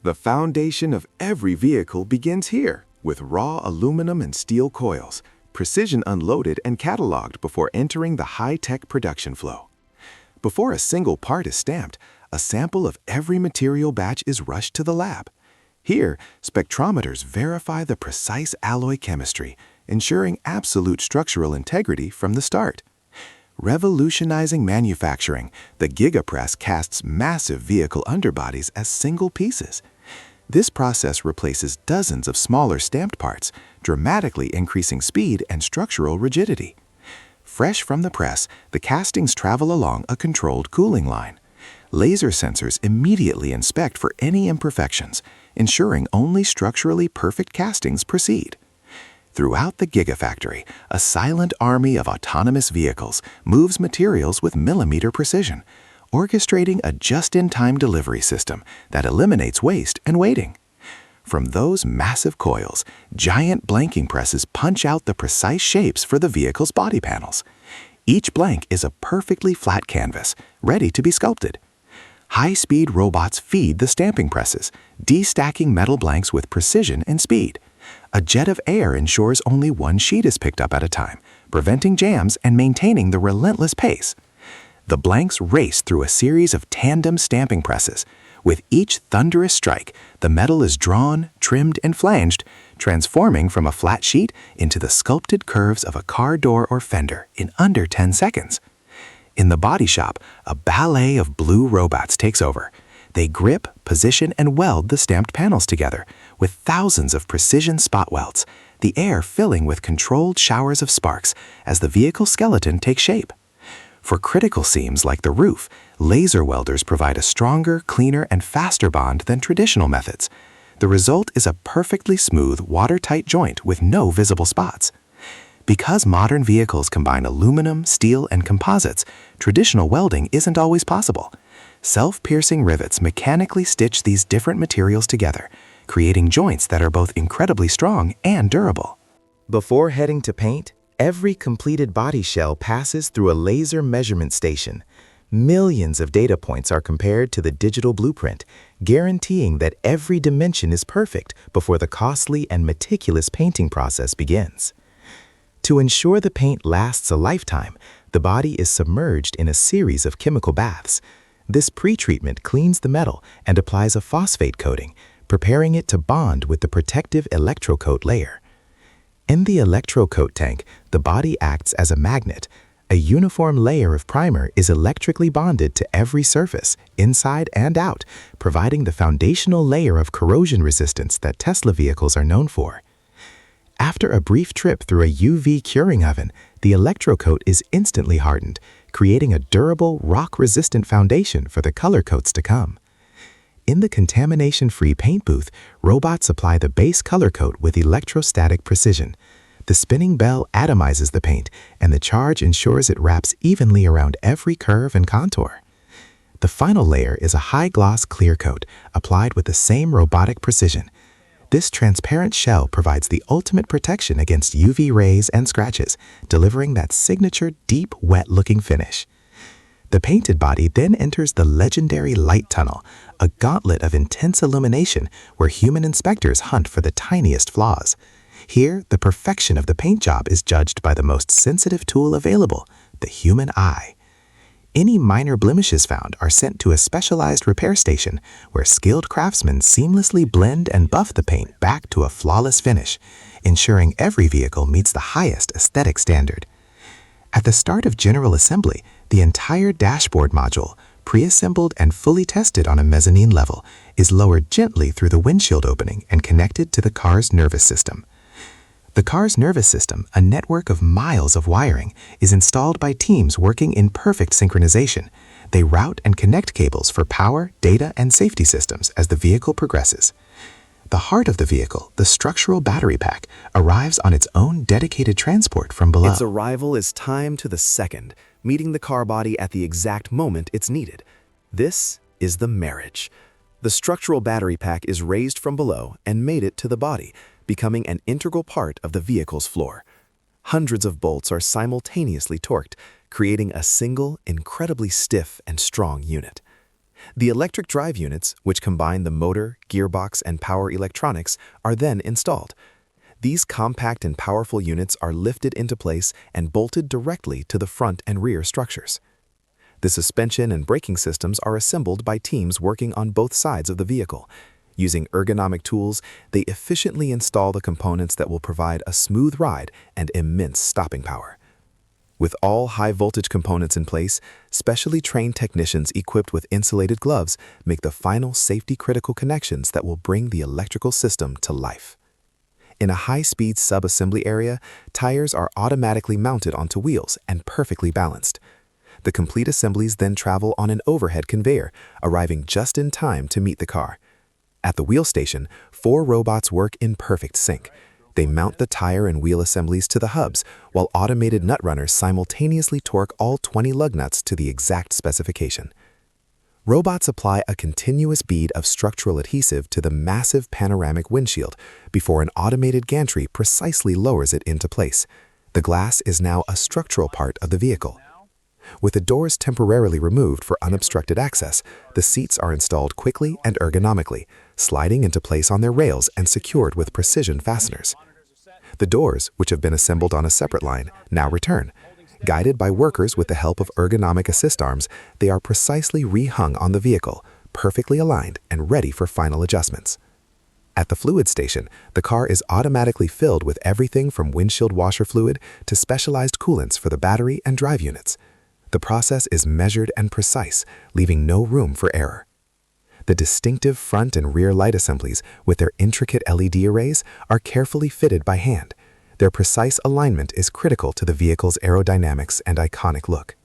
The foundation of every vehicle begins here, with raw aluminum and steel coils, precision unloaded and cataloged before entering the high-tech production flow. Before a single part is stamped, a sample of every material batch is rushed to the lab. Here, spectrometers verify the precise alloy chemistry, ensuring absolute structural integrity from the start. Revolutionizing manufacturing, the Gigapress casts massive vehicle underbodies as single pieces. This process replaces dozens of smaller stamped parts, dramatically increasing speed and structural rigidity. Fresh from the press, the castings travel along a controlled cooling line. Laser sensors immediately inspect for any imperfections, ensuring only structurally perfect castings proceed. Throughout the Gigafactory, a silent army of autonomous vehicles moves materials with millimeter precision, orchestrating a just-in-time delivery system that eliminates waste and waiting. From those massive coils, giant blanking presses punch out the precise shapes for the vehicle's body panels. Each blank is a perfectly flat canvas, ready to be sculpted. High-speed robots feed the stamping presses, destacking metal blanks with precision and speed. A jet of air ensures only one sheet is picked up at a time, preventing jams and maintaining the relentless pace. The blanks race through a series of tandem stamping presses. With each thunderous strike, the metal is drawn, trimmed, and flanged, transforming from a flat sheet into the sculpted curves of a car door or fender in under 10 seconds. In the body shop, a ballet of blue robots takes over. They grip, position, and weld the stamped panels together, with thousands of precision spot welds, the air filling with controlled showers of sparks as the vehicle skeleton takes shape. For critical seams like the roof, laser welders provide a stronger, cleaner, and faster bond than traditional methods. The result is a perfectly smooth, watertight joint with no visible spots. Because modern vehicles combine aluminum, steel, and composites, traditional welding isn't always possible. Self-piercing rivets mechanically stitch these different materials together, creating joints that are both incredibly strong and durable. Before heading to paint, every completed body shell passes through a laser measurement station. Millions of data points are compared to the digital blueprint, guaranteeing that every dimension is perfect before the costly and meticulous painting process begins. To ensure the paint lasts a lifetime, the body is submerged in a series of chemical baths. This pre-treatment cleans the metal and applies a phosphate coating, preparing it to bond with the protective electrocoat layer. In the electrocoat tank, the body acts as a magnet. A uniform layer of primer is electrically bonded to every surface, inside and out, providing the foundational layer of corrosion resistance that Tesla vehicles are known for. After a brief trip through a UV curing oven, the electrocoat is instantly hardened, creating a durable, rock-resistant foundation for the color coats to come. In the contamination-free paint booth, robots apply the base color coat with electrostatic precision. The spinning bell atomizes the paint, and the charge ensures it wraps evenly around every curve and contour. The final layer is a high-gloss clear coat, applied with the same robotic precision. This transparent shell provides the ultimate protection against UV rays and scratches, delivering that signature deep, wet-looking finish. The painted body then enters the legendary light tunnel, a gauntlet of intense illumination where human inspectors hunt for the tiniest flaws. Here, the perfection of the paint job is judged by the most sensitive tool available, the human eye. Any minor blemishes found are sent to a specialized repair station where skilled craftsmen seamlessly blend and buff the paint back to a flawless finish, ensuring every vehicle meets the highest aesthetic standard. At the start of general assembly, the entire dashboard module, pre-assembled and fully tested on a mezzanine level, is lowered gently through the windshield opening and connected to the car's nervous system. The car's nervous system, a network of miles of wiring, is installed by teams working in perfect synchronization. They route and connect cables for power, data, and safety systems as the vehicle progresses. The heart of the vehicle, the structural battery pack, arrives on its own dedicated transport from below. Its arrival is timed to the second, meeting the car body at the exact moment it's needed. This is the marriage. The structural battery pack is raised from below and made it to the body, becoming an integral part of the vehicle's floor. Hundreds of bolts are simultaneously torqued, creating a single, incredibly stiff and strong unit. The electric drive units, which combine the motor, gearbox, and power electronics, are then installed. These compact and powerful units are lifted into place and bolted directly to the front and rear structures. The suspension and braking systems are assembled by teams working on both sides of the vehicle. Using ergonomic tools, they efficiently install the components that will provide a smooth ride and immense stopping power. With all high-voltage components in place, specially trained technicians equipped with insulated gloves make the final safety-critical connections that will bring the electrical system to life. In a high-speed sub-assembly area, tires are automatically mounted onto wheels and perfectly balanced. The complete assemblies then travel on an overhead conveyor, arriving just in time to meet the car. At the wheel station, 4 robots work in perfect sync. They mount the tire and wheel assemblies to the hubs, while automated nut runners simultaneously torque all 20 lug nuts to the exact specification. Robots apply a continuous bead of structural adhesive to the massive panoramic windshield before an automated gantry precisely lowers it into place. The glass is now a structural part of the vehicle. With the doors temporarily removed for unobstructed access, the seats are installed quickly and ergonomically, sliding into place on their rails and secured with precision fasteners. The doors, which have been assembled on a separate line, now return. Guided by workers with the help of ergonomic assist arms, they are precisely rehung on the vehicle, perfectly aligned and ready for final adjustments. At the fluid station, the car is automatically filled with everything from windshield washer fluid to specialized coolants for the battery and drive units. The process is measured and precise, leaving no room for error. The distinctive front and rear light assemblies with their intricate LED arrays are carefully fitted by hand. Their precise alignment is critical to the vehicle's aerodynamics and iconic look.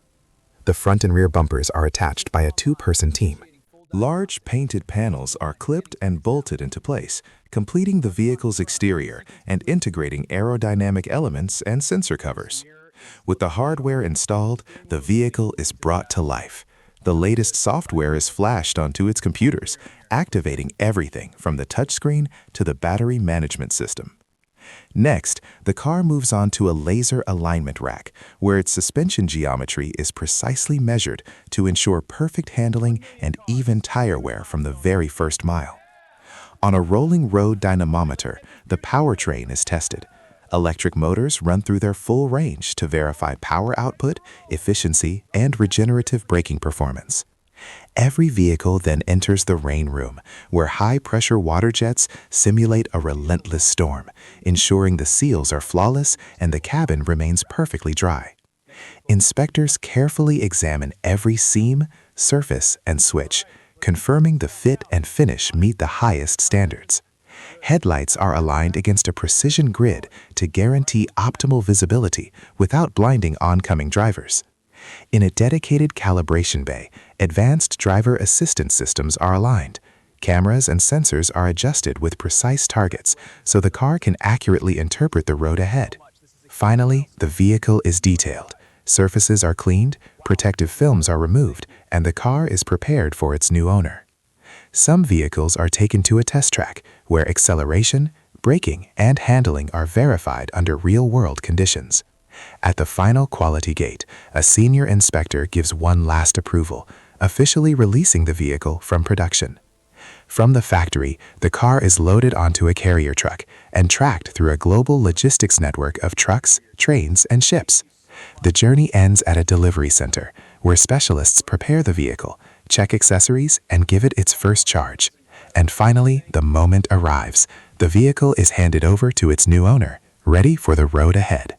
The front and rear bumpers are attached by a 2-person team. Large painted panels are clipped and bolted into place, completing the vehicle's exterior and integrating aerodynamic elements and sensor covers. With the hardware installed, the vehicle is brought to life. The latest software is flashed onto its computers, activating everything from the touchscreen to the battery management system. Next, the car moves on to a laser alignment rack, where its suspension geometry is precisely measured to ensure perfect handling and even tire wear from the very first mile. On a rolling road dynamometer, the powertrain is tested. Electric motors run through their full range to verify power output, efficiency, and regenerative braking performance. Every vehicle then enters the rain room, where high-pressure water jets simulate a relentless storm, ensuring the seals are flawless and the cabin remains perfectly dry. Inspectors carefully examine every seam, surface, and switch, confirming the fit and finish meet the highest standards. Headlights are aligned against a precision grid to guarantee optimal visibility without blinding oncoming drivers. In a dedicated calibration bay, advanced driver assistance systems are aligned. Cameras and sensors are adjusted with precise targets so the car can accurately interpret the road ahead. Finally, the vehicle is detailed. Surfaces are cleaned, protective films are removed, and the car is prepared for its new owner. Some vehicles are taken to a test track where acceleration, braking, and handling are verified under real-world conditions. At the final quality gate, a senior inspector gives one last approval, officially releasing the vehicle from production. From the factory, the car is loaded onto a carrier truck and tracked through a global logistics network of trucks, trains, and ships. The journey ends at a delivery center, where specialists prepare the vehicle, check accessories, and give it its first charge. And finally, the moment arrives. The vehicle is handed over to its new owner, ready for the road ahead.